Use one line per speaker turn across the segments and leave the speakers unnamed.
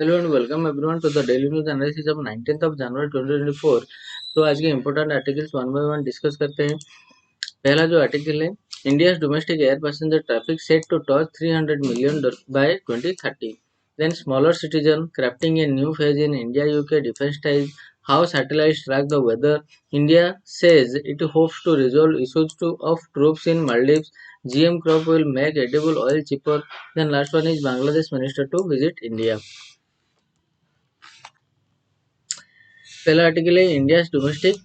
Hello and welcome everyone to the daily news analysis of 19th of January 2024। तो आज के important articles one by one discuss करते हैं। पहला जो आर्टिकल है, India domestic air passenger traffic set to touch 300 million by 2030। Then smaller citizen crafting a new phase in India UK defence ties, how satellites track the weather. India says it hopes to resolve issues of troops in Maldives. GM crop will make edible oil cheaper. Then last one is Bangladesh minister to visit India. पहला article है, India domestic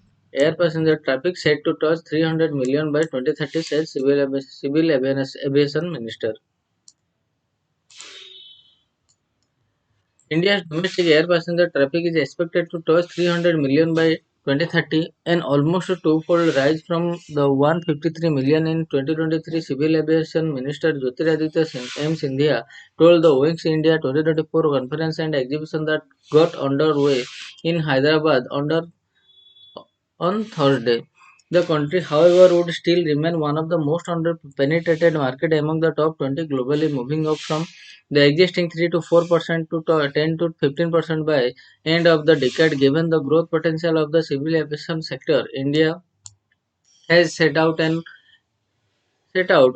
air passenger traffic set to touch 300 million by 2030 says civil aviation minister. India's domestic air passenger traffic is expected to touch 300 million by 2030, an almost twofold rise from the 153 million in 2023. Civil Aviation Minister Jyotiraditya Scindia told the Wings India 2024 conference and exhibition that got underway in Hyderabad on Thursday. The country, however, would still remain one of the most under-penetrated markets among the top 20 globally, moving up from the existing 3 to 4% to 10 to 15% by end of the decade. Given the growth potential of the civil aviation sector, India has set out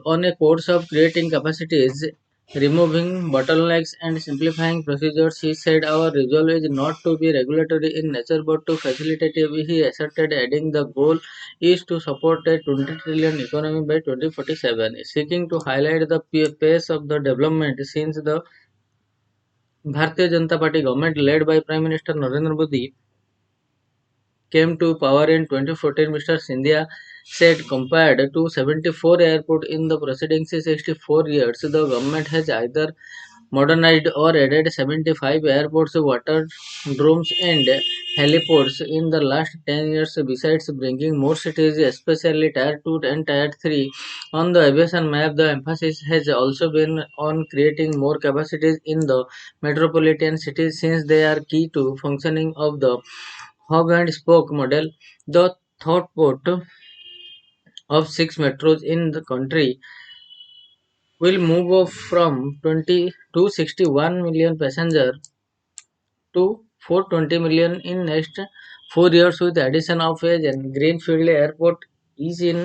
on a course of creating capacities, removing bottlenecks, and simplifying procedures. He said, "Our resolve is not to be regulatory in nature but to facilitative." He asserted, adding, "The goal is to support a 20 trillion economy by 2047, seeking to highlight the pace of the development since the Bharatiya Janata Party government led by Prime Minister Narendra Modi came to power in 2014. Mr. Scindia said compared to 74 airports in the preceding 64 years, the government has either modernized or added 75 airports, waterdromes, and heliports in the last 10 years, besides bringing more cities, especially Tier 2 and Tier 3, on the aviation map. The emphasis has also been on creating more capacities in the metropolitan cities since they are key to functioning of the hub and spoke model. The thought port of six metros in the country will move up from 261 million passengers to 420 million in next 4 years, with addition of a greenfield airport is in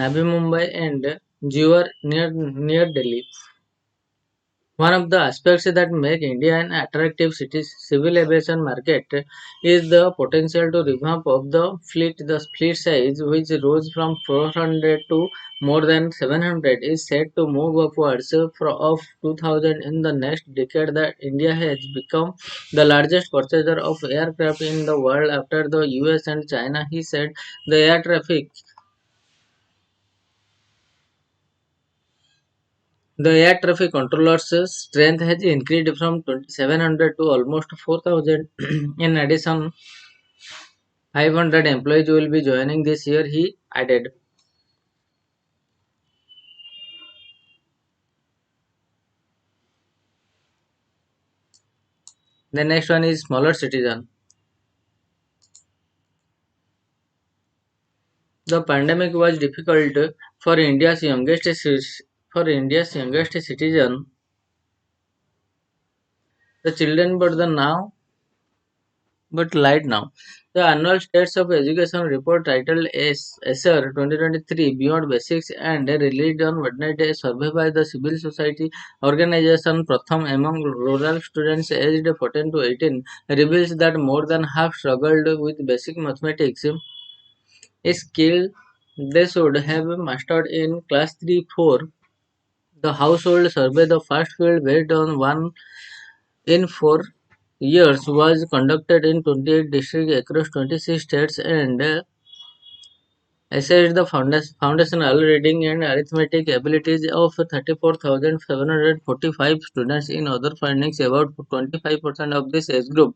Navi Mumbai and Jewar near Delhi. One of the aspects that make India an attractive civil aviation market is the potential to revamp of the fleet. The fleet size, which rose from 400 to more than 700, is set to move upwards of 2000 in the next decade. That India has become the largest purchaser of aircraft in the world after the US and China. He said the air traffic controllers' strength has increased from 2,700 to almost 4,000. In addition, 500 employees will be joining this year, he added. The next one is smaller citizen. The pandemic was difficult for India's youngest citizen, the children, but light now. The annual States of Education report titled ESSER 2023 Beyond Basics and released on Wednesday, a survey by the civil society organization Pratham among rural students aged 14 to 18 reveals that more than half struggled with basic mathematics, a skill they should have mastered in class 3-4. The household survey, the first field based on 1 in 4 years, was conducted in 28 districts across 26 states and assessed the foundational reading and arithmetic abilities of 34,745 students. In other findings, about 25% of this age group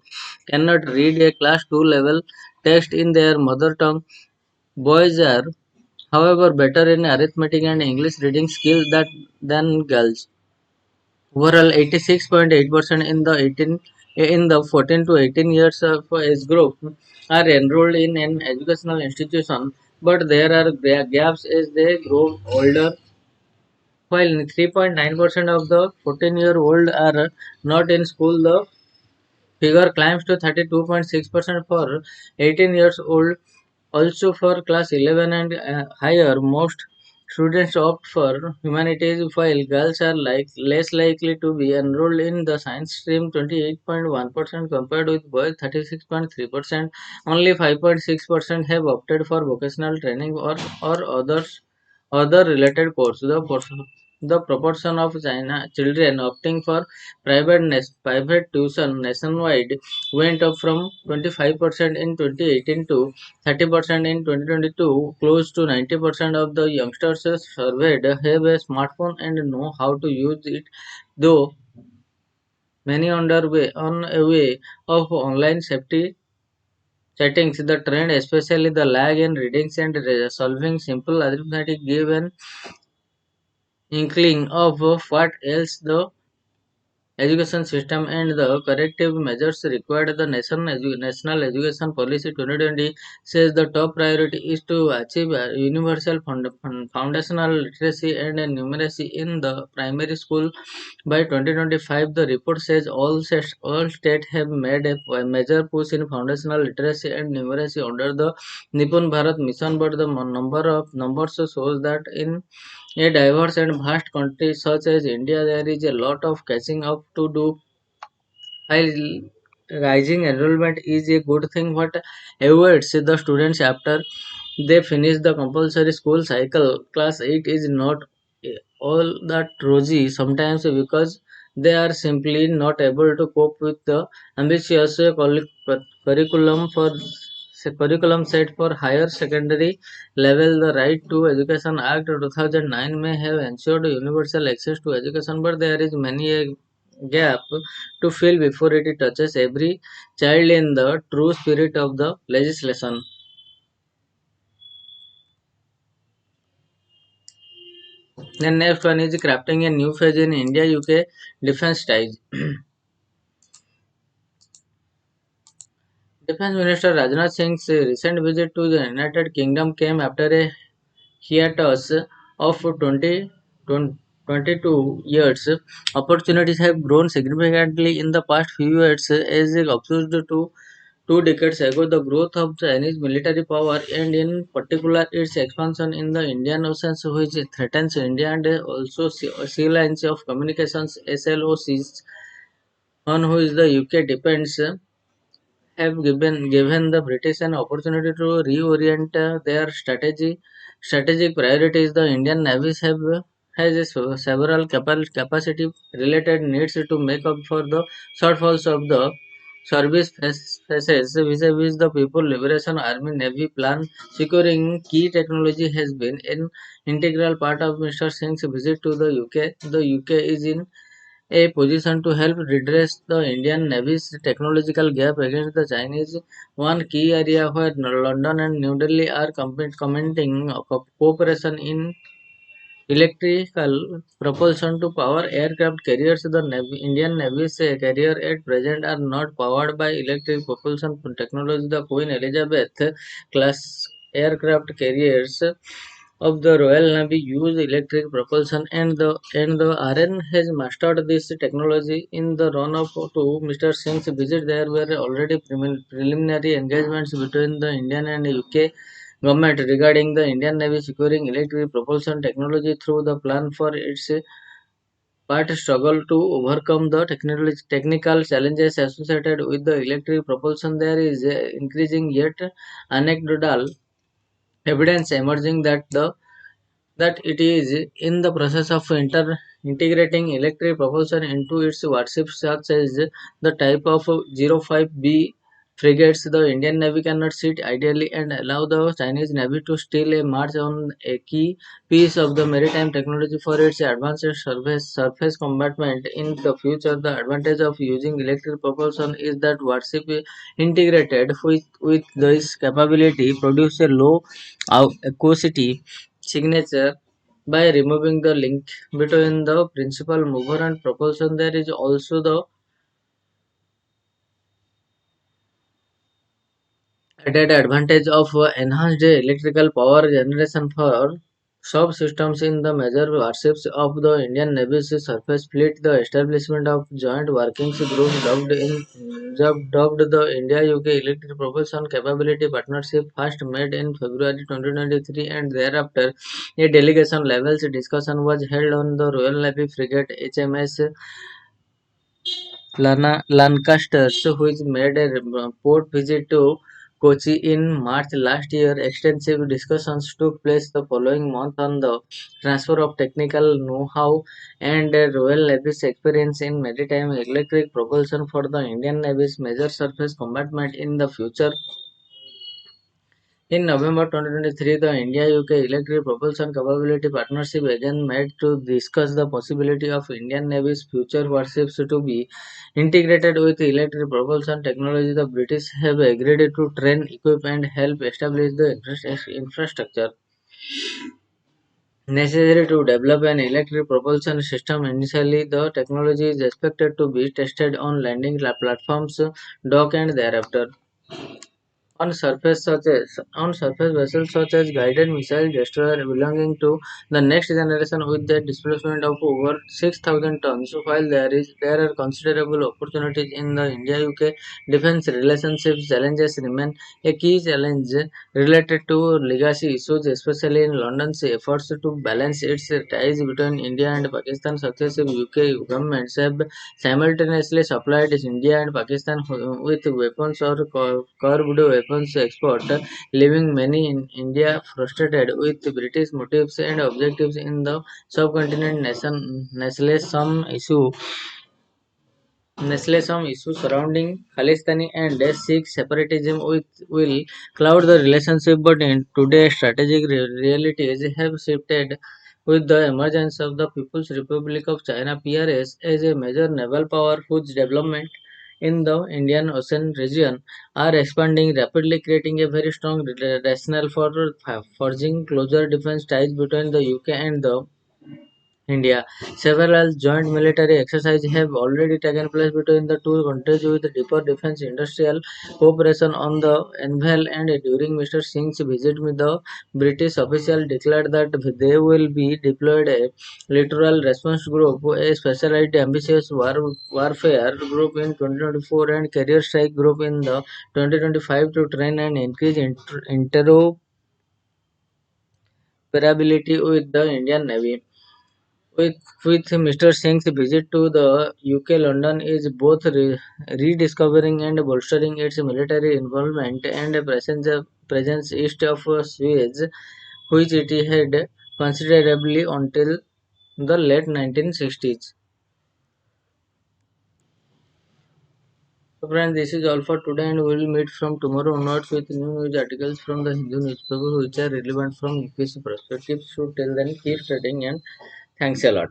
cannot read a class 2 level text in their mother tongue. Boys are, however, better in arithmetic and English reading skills than girls. Overall, 86.8% in the 14 to 18 years of age group are enrolled in an educational institution, but there are gaps as they grow older. While 3.9% of the 14-year-old are not in school, the figure climbs to 32.6% for 18 years old. Also for class 11 and higher, most students opt for humanities while girls are less likely to be enrolled in the science stream 28.1% compared with boys 36.3%. Only 5.6% have opted for vocational training or other related courses. The proportion of China children opting for private tuition nationwide went up from 25% in 2018 to 30% in 2022. Close to 90% of the youngsters surveyed have a smartphone and know how to use it, though many on a way of online safety settings. The trend, especially the lag in readings and solving simple arithmetic, give an inkling of what else the education system and the corrective measures required. The National Education Policy 2020 says the top priority is to achieve universal foundational literacy and numeracy in the primary school by 2025. The report says all states have made a major push in foundational literacy and numeracy under the Nipun Bharat mission, but the numbers shows that in a diverse and vast country such as India, there is a lot of catching up to do. While rising enrollment is a good thing, what awaits the students after they finish the compulsory school cycle, class 8 is not all that rosy sometimes because they are simply not able to cope with the ambitious curriculum set for higher secondary level. The Right to Education Act 2009 may have ensured universal access to education, but there is many a gap to fill before it touches every child in the true spirit of the legislation. The next one is crafting a new phase in India UK defense ties. Defense Minister Rajnath Singh's recent visit to the United Kingdom came after a hiatus of 22 years. Opportunities have grown significantly in the past few years as opposed to 2 decades ago. The growth of Chinese military power and in particular its expansion in the Indian Ocean, which threatens India, and also sea lines of communications SLOCs on which the UK depends, have given the British an opportunity to reorient their strategic priorities. The Indian Navy has several capacity related needs to make up for the shortfalls of the faces vis-a-vis the People Liberation Army Navy plan. Securing key technology has been an integral part of Mr. Singh's visit to the UK. The UK is in a position to help redress the Indian Navy's technological gap against the Chinese. One key area where London and New Delhi are commenting cooperation in electrical propulsion to power aircraft carriers. The Indian Navy's carrier at present are not powered by electric propulsion technology. The Queen Elizabeth class aircraft carriers of the Royal Navy use electric propulsion, and the RN has mastered this technology. In the run-up to Mr. Singh's visit, there were already preliminary engagements between the Indian and UK government regarding the Indian Navy securing electric propulsion technology through the plan for its part struggle to overcome the technical challenges associated with the electric propulsion. There is increasing yet anecdotal evidence emerging that it is in the process of integrating electric propulsion into its warships, such as the type of 05B frigates. The Indian Navy cannot sit idly and allow the Chinese Navy to steal a march on a key piece of the maritime technology for its advanced surface combatment. In the future, the advantage of using electric propulsion is that warship integrated with this capability produce a low aquosity signature by removing the link between the principal mover and propulsion. There is also the added advantage of enhanced electrical power generation for subsystems in the major warships of the Indian Navy's surface fleet. The establishment of joint working group dubbed in dubbed the India-UK Electric Propulsion Capability Partnership, first made in February 2023, and thereafter a delegation levels discussion was held on the Royal Navy frigate HMS Lancaster, which made a port visit to Kochi in March last year. Extensive discussions took place the following month on the transfer of technical know-how and Royal Navy's experience in maritime electric propulsion for the Indian Navy's major surface combatment in the future. In November 2023, the India-UK Electric Propulsion Capability Partnership again met to discuss the possibility of Indian Navy's future warships to be integrated with electric propulsion technology. The British have agreed to train, equip, and help establish the infrastructure necessary to develop an electric propulsion system. Initially, the technology is expected to be tested on landing platforms, dock, and thereafter on surface vessels such as guided missile destroyer belonging to the next generation with the displacement of over 6,000 tons. While there are considerable opportunities in the India-UK defence relationships, challenges remain. A key challenge related to legacy issues, especially in London's efforts to balance its ties between India and Pakistan. Successive UK governments have simultaneously supplied India and Pakistan with weapons or curbed weapons export, leaving many in India frustrated with British motives and objectives in the subcontinent. Some issues surrounding Khalistani and Sikh separatism will cloud the relationship, but in today's strategic realities have shifted with the emergence of the People's Republic of China (PRS) as a major naval power whose development in the Indian Ocean region are expanding rapidly, creating a very strong rationale for forging closer defense ties between the UK and the India. Several joint military exercises have already taken place between the two countries with deeper defense industrial cooperation on the anvil, and during Mr. Singh's visit the British official declared that they will be deployed a littoral response group, a specialized ambitious warfare group in 2024 and carrier strike group in the 2025 to train and increase interoperability with the Indian Navy. With, with Mr. Singh's visit to the UK, London is both rediscovering and bolstering its military involvement and presence east of Suez, which it had considerably until the late 1960s. So friends, this is all for today, and we will meet from tomorrow onwards with new news articles from the Hindu newspaper which are relevant from UPSC perspective. So till then, keep studying and thanks a lot.